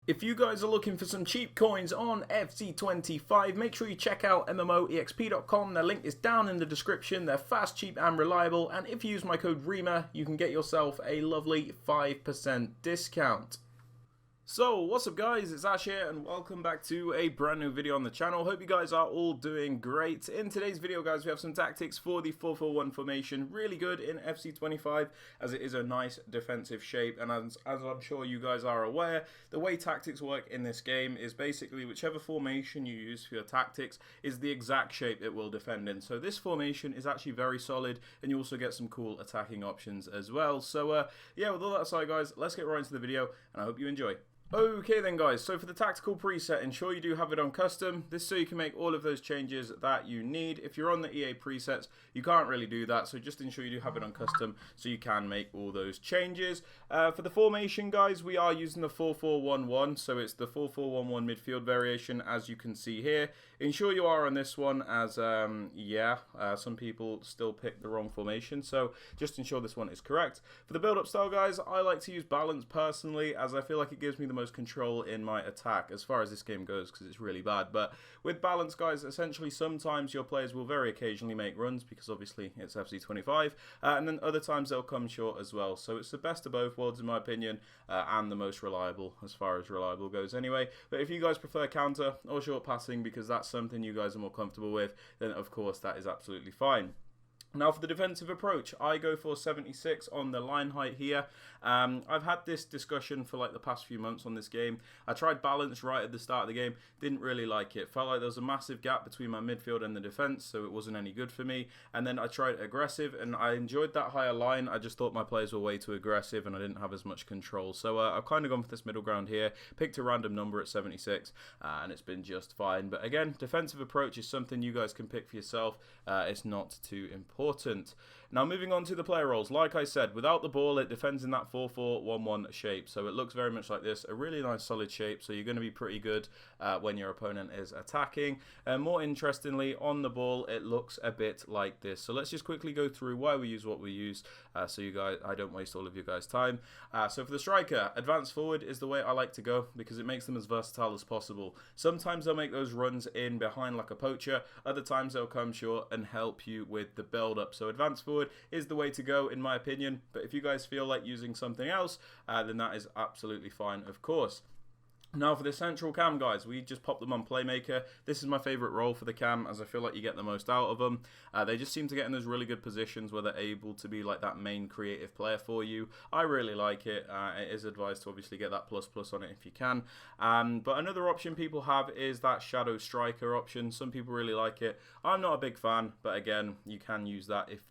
If you guys are looking for some cheap coins on FC25, make sure you check out MMOEXP.com. Their link is down in the description. They're fast, cheap, and reliable. And if you use my code Rema, you can get yourself a lovely 5% discount. So, what's up guys, it's Ash here and welcome back to a brand new video on the channel. Hope you guys are all doing great. In today's video guys, we have some tactics for the 4-4-1 formation. Really good in FC25 as it is a nice defensive shape, and as I'm sure you guys are aware, the way tactics work in this game is basically whichever formation you use for your tactics is the exact shape it will defend in. So this formation is actually very solid and you also get some cool attacking options as well. So yeah, with all that aside guys, let's get right into the video and I hope you enjoy. Okay then guys, so for the tactical preset, ensure you do have it on custom. This so you can make all of those changes that you need. If you're on the EA presets, you can't really do that, so just ensure you do have it on custom so you can make all those changes. For the formation guys, we are using the 4-4-1-1, so it's the 4-4-1-1 midfield variation as you can see here. Ensure you are on this one as, some people still pick the wrong formation, so just ensure this one is correct. For the build-up style guys, I like to use balance personally as I feel like it gives me the most control in my attack as far as this game goes because it's really bad. But with balance guys, essentially sometimes your players will very occasionally make runs because obviously it's FC25, and then other times they'll come short as well. So it's the best of both worlds in my opinion, and the most reliable as far as reliable goes anyway. But if you guys prefer counter or short passing because that's something you guys are more comfortable with, then of course that is absolutely fine. Now for the defensive approach, I go for 76 on the line height here. I've had this discussion for like the past few months on this game. I tried balance right at the start of the game, didn't really like it. Felt like there was a massive gap between my midfield and the defense, so it wasn't any good for me. And then I tried aggressive and I enjoyed that higher line. I just thought my players were way too aggressive and I didn't have as much control. So I've kind of gone for this middle ground here, picked a random number at 76 and it's been just fine. But again, defensive approach is something you guys can pick for yourself. It's not too important. Now moving on to the player roles, like I said, without the ball it defends in that 4-4-1-1 shape, so it looks very much like this, a really nice solid shape, so you're going to be pretty good when your opponent is attacking. More interestingly, on the ball it looks a bit like this. So let's just quickly go through why we use what we use, so you guys, I don't waste all of you guys' time. So for the striker, advance forward is the way I like to go because it makes them as versatile as possible. Sometimes they'll make those runs in behind like a poacher, other times they'll come short and help you with the build up. So advance forward is the way to go in my opinion, but if you guys feel like using something else, then that is absolutely fine of course. Now for the central cam guys, we just pop them on playmaker. This is my favourite role for the cam as I feel like you get the most out of them. They just seem to get in those really good positions where they're able to be like that main creative player for you. I really like it. It is advised to obviously get that ++ on it if you can. But another option people have is that shadow striker option. Some people really like it. I'm not a big fan, but again, you can use that if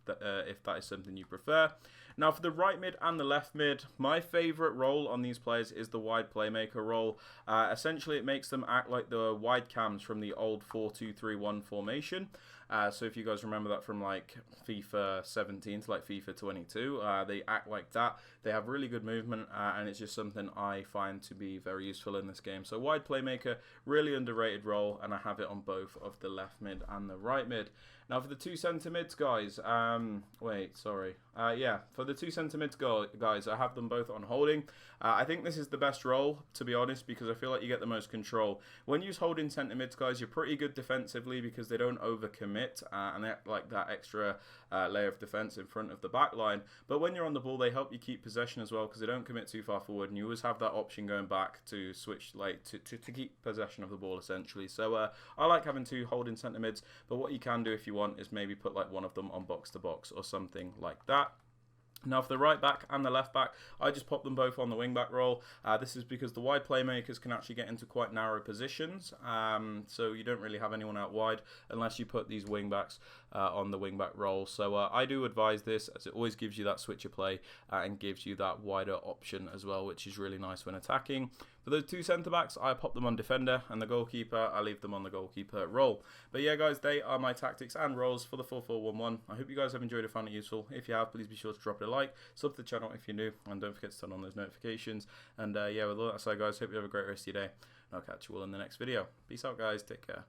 that is something you prefer. Now for the right mid and the left mid, my favourite role on these players is the wide playmaker role. Essentially it makes them act like the wide cams from the old 4-2-3-1 formation. So if you guys remember that from like FIFA 17 to like FIFA 22, they act like that. They have really good movement and it's just something I find to be very useful in this game. So wide playmaker, really underrated role, and I have it on both of the left mid and the right mid. Now for the two centre mids guys, for the two centre mids guys, I have them both on holding. I think this is the best role to be honest because I feel like you get the most control. When you use holding centre mids guys, you're pretty good defensively because they don't overcommit and they act like that extra layer of defence in front of the back line. But when you're on the ball, they help you keep possession as well because they don't commit too far forward and you always have that option going back to switch like to keep possession of the ball essentially. So I like having two holding centre mids, but what you can do if you want is maybe put like one of them on box to box or something like that. Now for the right back and the left back, I just pop them both on the wing back role. This is because the wide playmakers can actually get into quite narrow positions, so you don't really have anyone out wide unless you put these wing backs on the wing back role. So I do advise this as it always gives you that switcher play and gives you that wider option as well, which is really nice when attacking. For those two centre backs, I pop them on defender, and the goalkeeper, I leave them on the goalkeeper role. But yeah guys, they are my tactics and roles for the 4-4-1-1. I hope you guys have enjoyed and found it useful. If you have, please be sure to drop it a like, sub to the channel if you're new, and don't forget to turn on those notifications. And yeah, with all that aside guys, hope you have a great rest of your day, and I'll catch you all in the next video. Peace out guys, take care.